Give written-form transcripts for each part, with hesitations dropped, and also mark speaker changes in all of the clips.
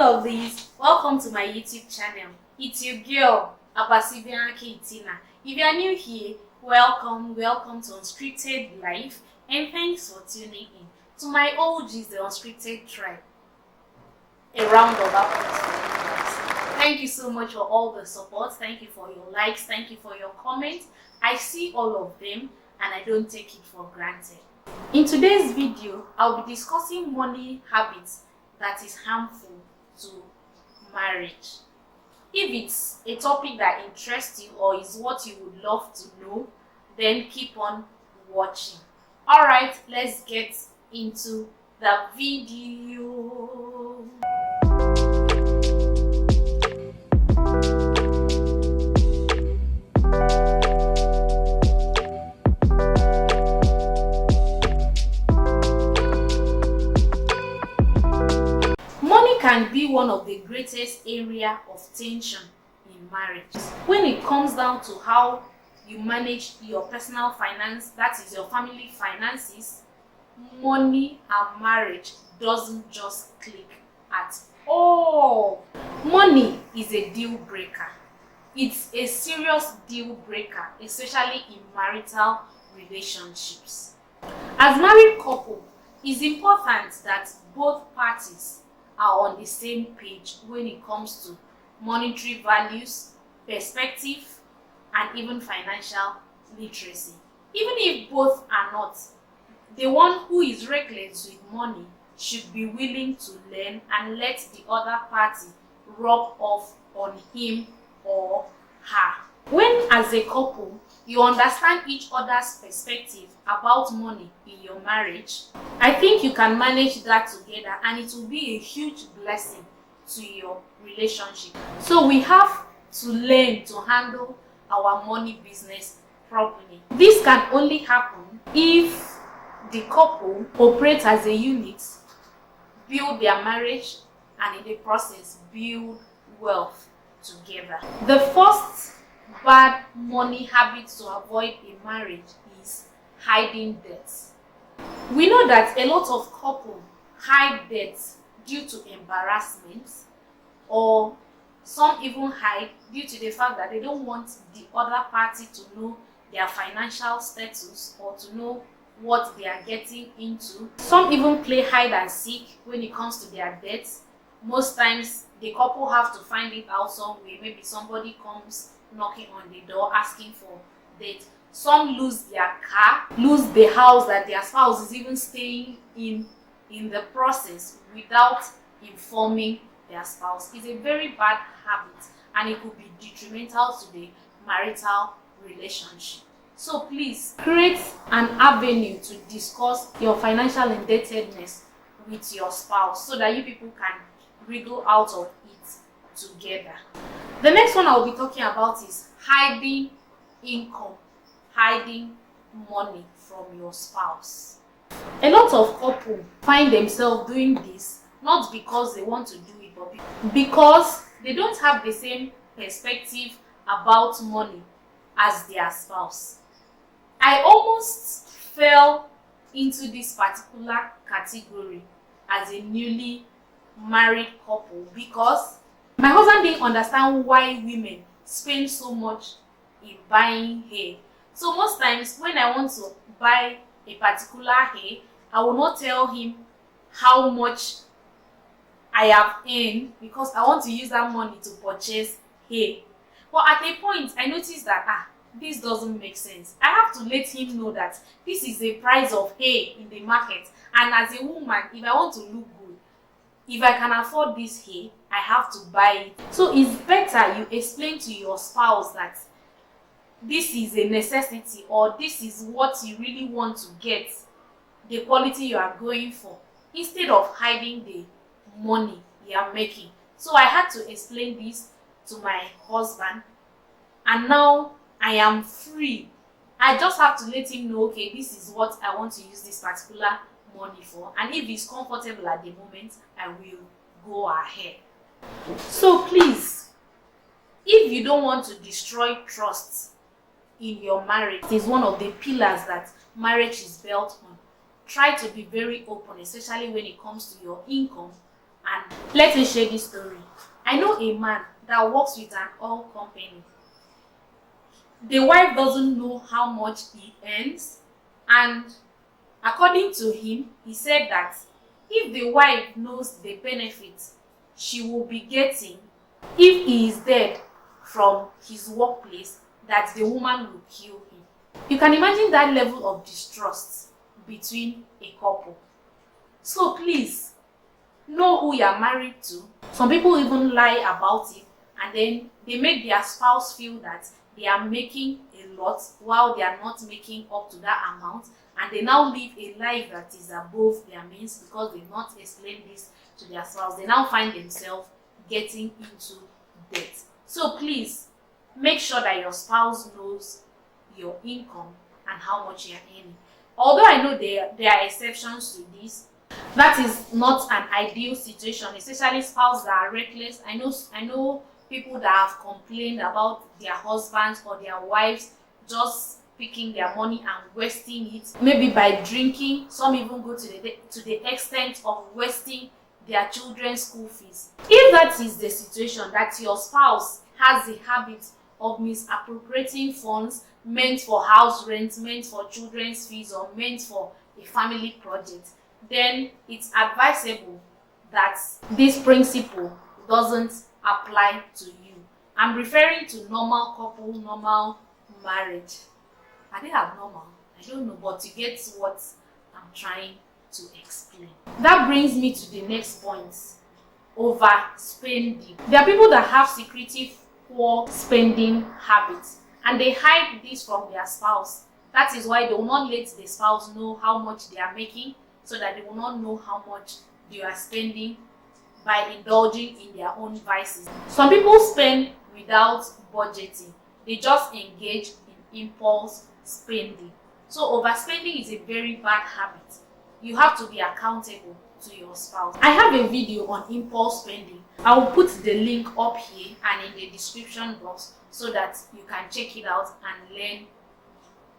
Speaker 1: all of these, welcome to my YouTube channel. It's your girl, Abasiibiangake Itina. If you are new here, welcome to Unscripted Life, and thanks for tuning in. To my OGs, the Unscripted tribe, a round of applause for you guys. Thank you so much for all the support. Thank you for your likes. Thank you for your comments. I see all of them and I don't take it for granted. In today's video, I'll be discussing money habits that is harmful to marriage. If it's a topic that interests you or is what you would love to know, then keep on watching. Alright, let's get into the video. Can be one of the greatest area of tension in marriage. When it comes down to how you manage your personal finance, that is your family finances, money and marriage doesn't just click at all. Money is a deal breaker. It's a serious deal breaker, especially in marital relationships. As married couple, it's important that both parties are on the same page when it comes to monetary values, perspective, and even financial literacy. Even if both are not, the one who is reckless with money should be willing to learn and let the other party rub off on him or her. When, as a couple, you understand each other's perspective about money in your marriage, I think you can manage that together and it will be a huge blessing to your relationship. So we have to learn to handle our money business properly. This can only happen if the couple operates as a unit, build their marriage, and in the process build wealth together. The first bad money habit to avoid in marriage is hiding debts. We know that a lot of couples hide debts due to embarrassment, or some even hide due to the fact that they don't want the other party to know their financial status or to know what they are getting into. Some even play hide and seek when it comes to their debts. Most times the couple have to find it out somewhere. Maybe somebody comes knocking on the door asking for debt. Some lose their car, lose the house that their spouse is even staying in the process without informing their spouse. It's a very bad habit and it could be detrimental to the marital relationship. So please create an avenue to discuss your financial indebtedness with your spouse so that you people can wriggle out of it together. The next one I'll be talking about is hiding income, hiding money from your spouse. A lot of couples find themselves doing this not because they want to do it, but because they don't have the same perspective about money as their spouse. I almost fell into this particular category as a newly married couple because my husband didn't understand why women spend so much in buying hair. So most times when I want to buy a particular hair, I will not tell him how much I have earned because I want to use that money to purchase hair. But at a point, I noticed that this doesn't make sense. I have to let him know that this is the price of hair in the market, and as a woman, if I want to look good, if I can afford this hair, I have to buy it. So it's better you explain to your spouse that this is a necessity or this is what you really want to get, the quality you are going for, instead of hiding the money you are making. So I had to explain this to my husband and now I am free. I just have to let him know, okay, this is what I want to use this particular money for, and if it's comfortable at the moment, I will go ahead. So please, if you don't want to destroy trust in your marriage, it is one of the pillars that marriage is built on. Try to be very open, especially when it comes to your income And let me share this story. I know a man that works with an oil company. The wife doesn't know how much he earns, and according to him, he said that if the wife knows the benefits she will be getting if he is dead from his workplace, that the woman will kill him. You can imagine that level of distrust between a couple. So please, know who you are married to. Some people even lie about it, and then they make their spouse feel that they are making a lot while they are not making up to that amount, and they now live a life that is above their means because they've not explained this to their spouse. They now find themselves getting into debt. So please, make sure that your spouse knows your income and how much you are earning. Although I know there are exceptions to this, that is not an ideal situation, especially spouses that are reckless. I know people that have complained about their husbands or their wives just picking their money and wasting it, maybe by drinking. Some even go to the extent of wasting their children's school fees. If that is the situation, that your spouse has the habit of misappropriating funds meant for house rent, meant for children's fees, or meant for a family project, then it's advisable that this principle doesn't apply to you. I'm referring to normal couple, normal marriage. Are they abnormal? I don't know, but you get what I'm trying to explain. That brings me to the next point: overspending. There are people that have secretive poor spending habits, and they hide this from their spouse. That is why they will not let the spouse know how much they are making, so that they will not know how much they are spending by indulging in their own vices. Some people spend without budgeting. They just engage in impulse spending. So overspending is a very bad habit. You have to be accountable to your spouse. I have a video on impulse spending. I will put the link up here and in the description box so that you can check it out and learn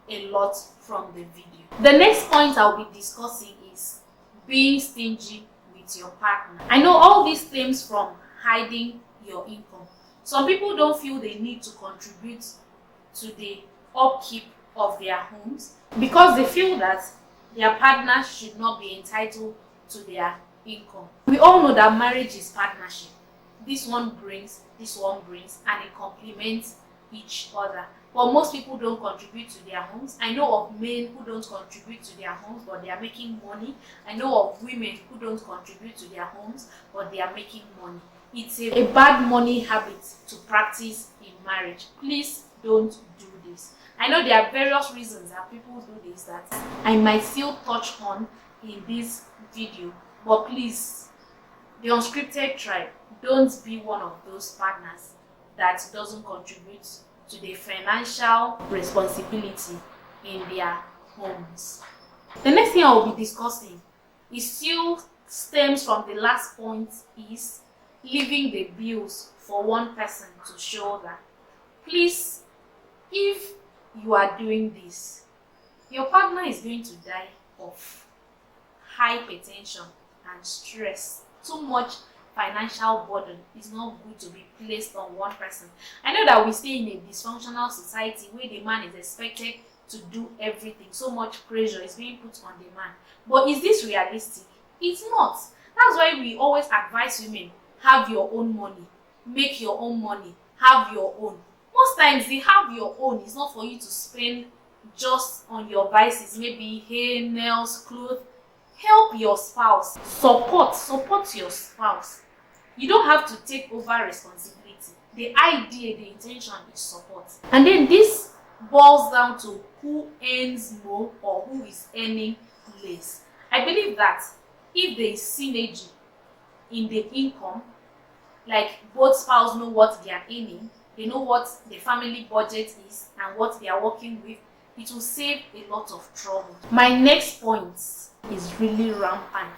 Speaker 1: a lot from the video. The next point I'll be discussing is being stingy with your partner. I know all these stems from hiding your income. Some people don't feel they need to contribute to the upkeep of their homes because they feel that their partner should not be entitled to their income. We all know that marriage is partnership. This one brings, and it complements each other. But most people don't contribute to their homes. I know of men who don't contribute to their homes, but they are making money. I know of women who don't contribute to their homes, but they are making money. It's a bad money habit to practice in marriage. Please don't do this. I know there are various reasons that people do this that I might still touch on in this video, but please, the Unscripted tribe, don't be one of those partners that doesn't contribute to the financial responsibility in their homes. The next thing I will be discussing is still stems from the last point, is leaving the bills for one person to shoulder. Please, if you are doing this, your partner is going to die of hypertension and stress. Too much financial burden is not good to be placed on one person. I know that we stay in a dysfunctional society where the man is expected to do everything. So much pressure is being put on the man. But is this realistic? It's not. That's why we always advise women, have your own money, make your own money, have your own. Most times the have your own is not for you to spend just on your vices, maybe hair, nails, clothes. Help your spouse. Support your spouse. You don't have to take over responsibility. The idea, the intention is support. And then this boils down to who earns more or who is earning less. I believe that if there is synergy in the income, like both spouses know what they are earning, they know what the family budget is and what they are working with, it will save a lot of trouble. My next point is really rampant,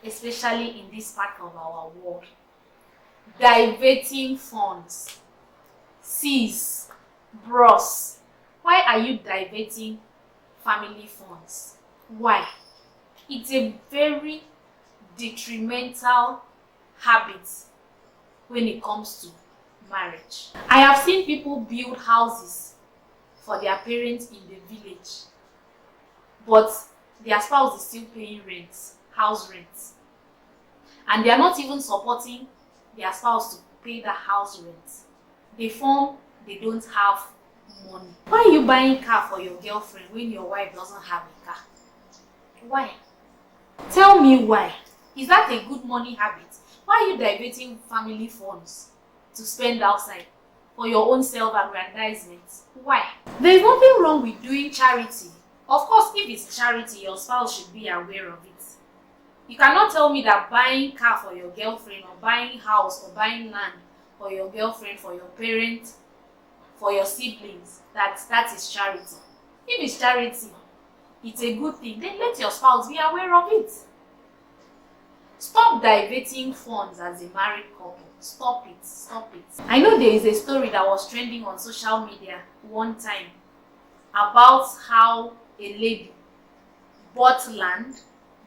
Speaker 1: especially in this part of our world. Diverting funds. Sis, bros, why are you diverting family funds? Why? It's a very detrimental habits when it comes to marriage. I have seen people build houses for their parents in the village, but their spouse is still paying rent, house rent, and they are not even supporting their spouse to pay the house rent. They form they don't have money. Why are you buying car for your girlfriend when your wife doesn't have a car? Why? Tell me why. Is that a good money habit? Why are you diverting family funds to spend outside for your own self-aggrandizement? Why? There is nothing wrong with doing charity. Of course, if it's charity, your spouse should be aware of it. You cannot tell me that buying car for your girlfriend, or buying house, or buying land for your girlfriend, for your parents, for your siblings, that is charity. If it's charity, it's a good thing, then let your spouse be aware of it. Stop diverting funds as a married couple. Stop it. Stop it. I know there is a story that was trending on social media one time about how a lady bought land,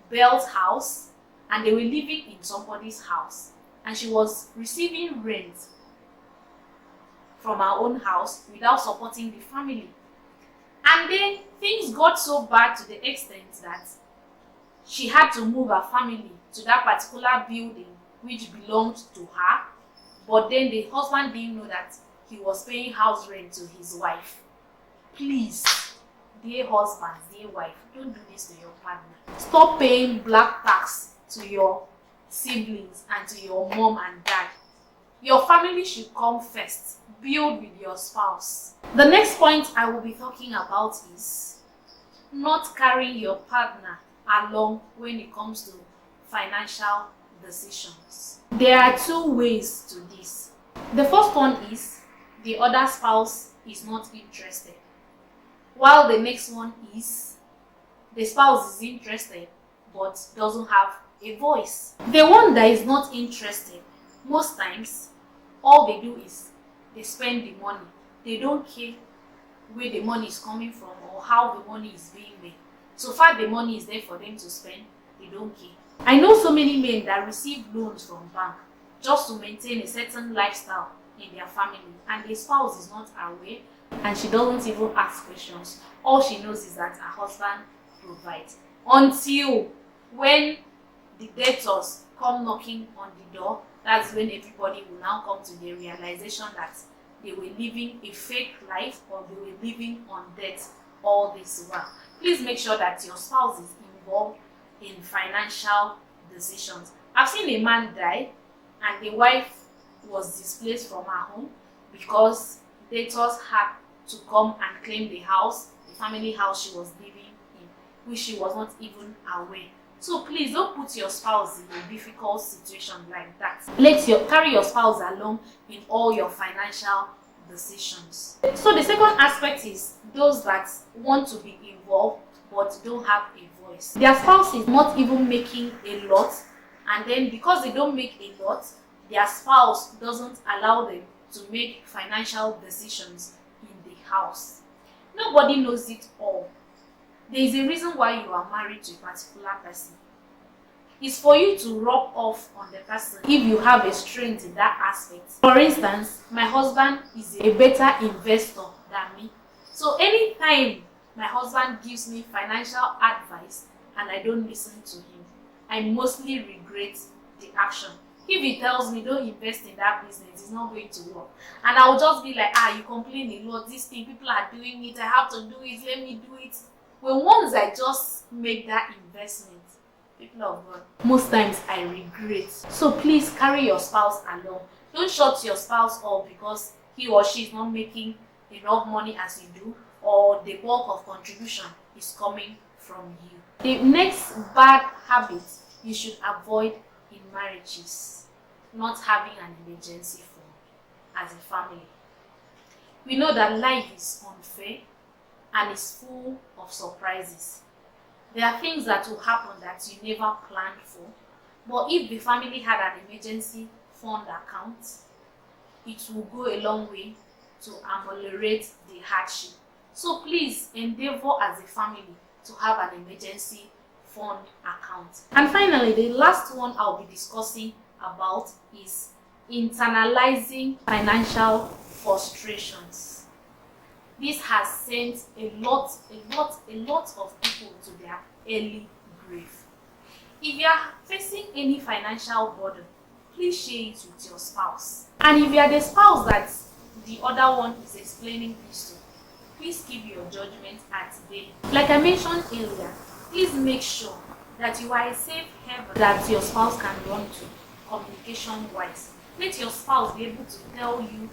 Speaker 1: built house, and they were living in somebody's house, and she was receiving rent from her own house without supporting the family. And then things got so bad to the extent that she had to move her family to that particular building which belonged to her, but then the husband didn't know that he was paying house rent to his wife. Please, dear husbands, dear wife, don't do this to your partner. Stop paying black tax to your siblings and to your mom and dad. Your family should come first. Build with your spouse. The next point I will be talking about is not carrying your partner along when it comes to financial decisions. There are two ways to this. The first one is the other spouse is not interested, while the next one is the spouse is interested but doesn't have a voice. The one that is not interested, most times all they do is they spend the money. They don't care where the money is coming from or how the money is being made. So far the money is there for them to spend, they don't care. I know so many men that receive loans from bank just to maintain a certain lifestyle in their family, and the spouse is not aware, and she doesn't even ask questions. All she knows is that her husband provides. Until when the debtors come knocking on the door, that's when everybody will now come to the realization that they were living a fake life, or they were living on debt all this while. Please make sure that your spouse is involved in financial decisions. I've seen a man die and the wife was displaced from her home because debtors had to come and claim the house, the family house she was living in, which she was not even aware. So please don't put your spouse in a difficult situation like that. Carry your spouse along in all your financial decisions. So the second aspect is those that want to be involved but don't have a voice. Their spouse is not even making a lot, and then because they don't make a lot, their spouse doesn't allow them to make financial decisions in the house. Nobody knows it all. There is a reason why you are married to a particular person. It's for you to rub off on the person if you have a strength in that aspect. For instance, my husband is a better investor than me. So anytime my husband gives me financial advice and I don't listen to him, I mostly regret the action. If he tells me don't invest in that business, it's not going to work, and I'll just be like, you complain a lot, this thing, people are doing it, I have to do it, let me do it. Well, once I just make that investment, people of God, most times I regret. So please carry your spouse along. Don't shut your spouse up because he or she is not making enough money as you do, or the bulk of contribution is coming from you. The next bad habit you should avoid in marriages: not having an emergency fund as a family. We know that life is unfair and is full of surprises. There are things that will happen that you never planned for, but if the family had an emergency fund account, it will go a long way to ameliorate the hardship. So please endeavor as a family to have an emergency fund account. And finally, the last one I'll be discussing about is internalizing financial frustrations. This has sent a lot of people to their early grave. If you are facing any financial burden, please share it with your spouse. And if you are the spouse that the other one is explaining this to, please keep your judgment at bay. Like I mentioned earlier, please make sure that you are a safe haven that your spouse can run to communication-wise. Let your spouse be able to tell you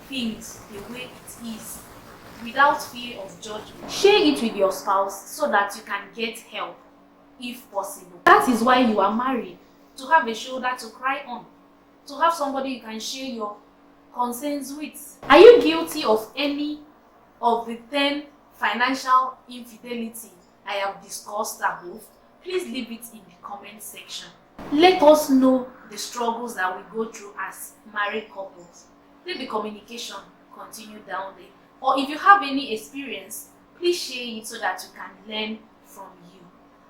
Speaker 1: things the way it is without fear of judgment. Share it with your spouse so that you can get help if possible. That is why you are married, to have a shoulder to cry on, to have somebody you can share your concerns with. Are you guilty of any of the 10 financial infidelity I have discussed above? Please leave it in the comment section. Let us know the struggles that we go through as married couples. Let the communication continue down there. Or if you have any experience, please share it so that you can learn from you.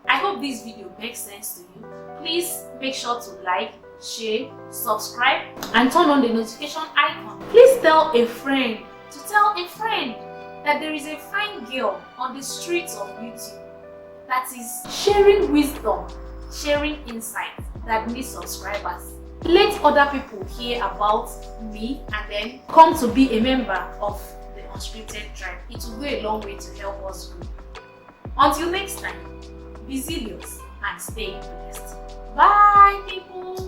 Speaker 1: I hope this video makes sense to you. Please make sure to like, share, subscribe, and turn on the notification icon. Please tell a friend that there is a fine girl on the streets of YouTube that is sharing wisdom, sharing insight that needs subscribers. Let other people hear about me and then come to be a member of the Unscripted tribe. It will go a long way to help us grow. Until next time, be zealous and stay blessed. Bye, people.